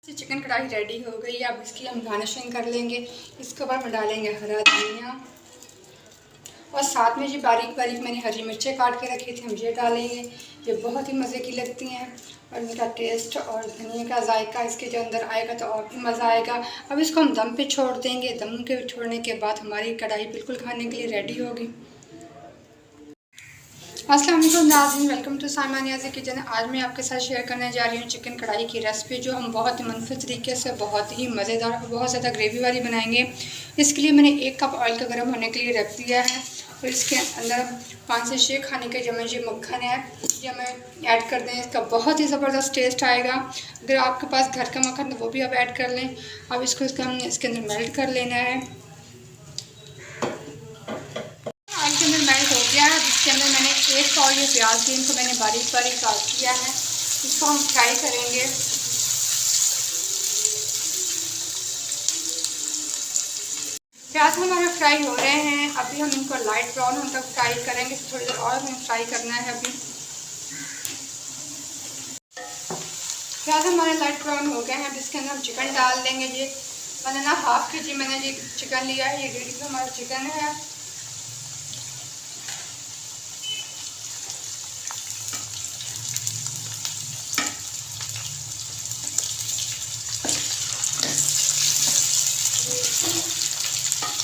Chicken कढ़ाई ready हो गई है। अब इसकी हम गार्निशिंग कर लेंगे। इसके ऊपर हम डालेंगे हरा धनिया और साथ में जो बारीक बारीक मैंने हरी मिर्चें काट के रखी थी हम ये डालेंगे। ये बहुत ही मज़े की लगती हैं और इनका टेस्ट और धनिया का जायका इसके जो अंदर आएगा तो और भी मज़ा आएगा। अब इसको हम दम पे छोड़ देंगे। दम के छोड़ने के बाद हमारी कढ़ाई बिल्कुल खाने के लिए रेडी होगी। अस्सलाम वालेकुम नाज़रीन, welcome to Saima Niazi kitchen. आज मैं आपके साथ शेयर करने जा रही हूँ चिकन कढ़ाई की रेसिपी, जो हम बहुत ही मनफूस तरीके से बहुत ही मज़ेदार और बहुत ज़्यादा ग्रेवी वाली बनाएंगे। इसके लिए मैंने 1 कप ऑयल का गर्म होने के लिए रख दिया है और इसके अंदर 5 से 6 खाने के चम्मच ये मक्खन है, ये हमें ऐड कर दें। इसका बहुत ही ज़बरदस्त टेस्ट आएगा। अगर आपके पास घर का मक्खन तो वो भी आप ऐड कर लें। अब इसको इसके अंदर मेल्ट कर लेना है। के अंदर मेल्ट हो गया है। इसके अंदर मैंने 1 पाव ये प्याज थी, इनको मैंने बारीक बारीक काट दिया है। इसको हम फ्राई करेंगे। प्याज हमारे फ्राई हो रहे हैं। अभी हम इनको लाइट ब्राउन होने तक फ्राई करेंगे। थोड़ी देर और हमें फ्राई करना है। अभी प्याज हमारे लाइट ब्राउन हो गए हैं। अब इसके अंदर हम चिकन डाल देंगे। ये मैंने ना ½ kg मैंने ये चिकन लिया है। ये 1.5 किलो हमारा चिकन है।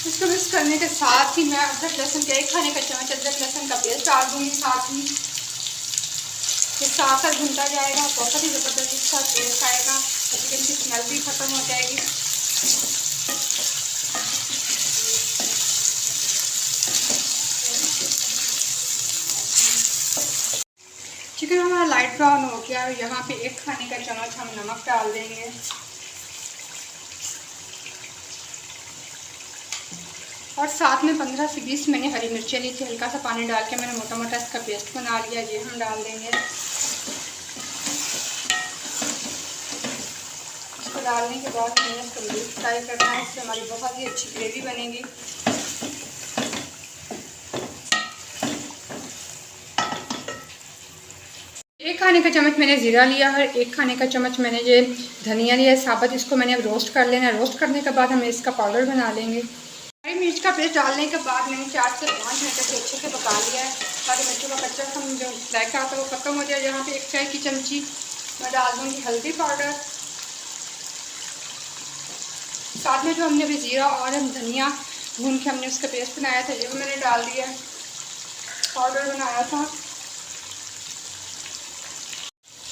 इसको मिक्स करने के साथ ही मैं अदरक लहसुन का 1 खाने का चम्मच अदरक लहसुन का पेस्ट डाल दूँगी। साथ ही ये साथ भुनता जाएगा। बहुत ही ज़बरदस्त इसका टेस्ट आएगा और चिकन की स्मेल भी ख़त्म हो जाएगी। चिकन हमारा लाइट ब्राउन हो गया है। यहाँ पे 1 खाने का चम्मच हम नमक डाल देंगे और साथ में 15 से 20 मैंने हरी मिर्चें ली थी। हल्का सा पानी डाल के मैंने मोटा मोटा इसका पेस्ट बना लिया। ये हम डाल देंगे। इसको डालने के बाद मैंने इसको डीप फ्राई करना है। इससे हमारी बहुत ही अच्छी ग्रेवी बनेगी। एक खाने का चम्मच मैंने ज़ीरा लिया है। 1 खाने का चम्मच मैंने ये धनिया लिया है साबुत। इसको मैंने अब रोस्ट कर लेना है। रोस्ट करने के बाद हम इसका पाउडर बना लेंगे। हरी मिर्च का पेस्ट डालने के बाद मैंने 4 से 5 मिनट तक अच्छे से पका लिया है ताकि मिर्चों का कच्चा जो जायका आता है वो खत्म हो जाए। यहाँ पे 1 चाय की चमची मैं डाल दूँगी हल्दी पाउडर। साथ में जो हमने अभी ज़ीरा और धनिया भून के हमने उसका पेस्ट बनाया था ये भी मैंने डाल दिया है, पाउडर बनाया था।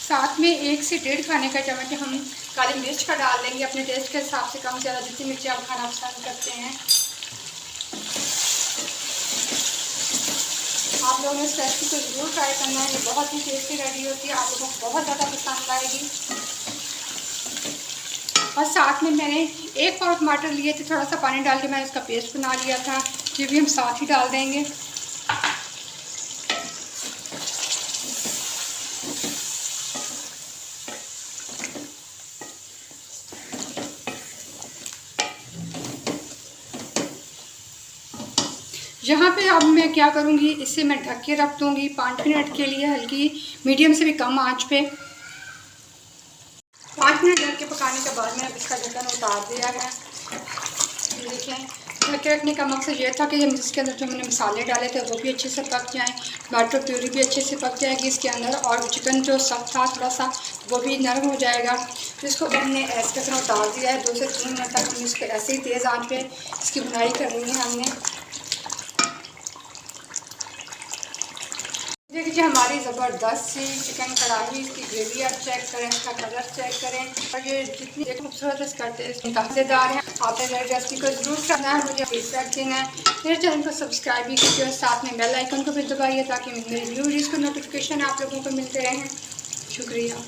साथ में 1 से 1.5 खाने का चम्मच हम काली मिर्च का डाल देंगे। अपने टेस्ट के हिसाब से कम ज़्यादा जितनी मिर्ची आप खाना पसंद करते हैं। आप लोगों ने इस रेसिपी को ज़रूर ट्राई करना है। ये बहुत ही टेस्टी रेडी होती है। आप लोगों को बहुत ज़्यादा पसंद आएगी। और साथ में मैंने 1 पाव टमाटर लिए थे। थोड़ा सा पानी डाल के मैंने इसका पेस्ट बना लिया था। ये भी हम साथ ही डाल देंगे। यहाँ पे अब मैं क्या करूँगी, इसे मैं ढक के रख दूँगी 5 मिनट के लिए, हल्की मीडियम से भी कम आंच पे। 5 मिनट ढक के पकाने के बाद मैंने इसका ढक्कन उतार दिया है। देखें, ढक के रखने का मकसद ये था कि जब इसके अंदर जो मैंने मसाले डाले थे वो भी अच्छे से पक जाएँ, टमाटर प्यूरी भी अच्छे से पक जाएगी इसके अंदर और चिकन जो सख्त था थोड़ा सा वो भी नरम हो जाएगा। तो इसको हमने ऐसे ढक्कन उतार दिया है। 2 से 3 मिनट तक हम इसको ऐसे ही तेज़ आंच पे इसकी भुनाई करनी है हमने। देखिए हमारी ज़बरदस्त सी चिकन कढ़ाई, इसकी ग्रेवी आप चेक करें, इसका कलर चेक करें और ये जितनी खूबसूरत इसका टेस्ट मज़ेदार है। आपने मेरी रेसिपी को ज़रूर करना है, मुझे फीडबैक देना है। मेरे चैनल को सब्सक्राइब भी कीजिए और साथ में बेल आइकन को भी दबाइए ताकि मेरी न्यू वीडियोज़ को नोटिफिकेशन आप लोगों को मिलते रहें। शुक्रिया।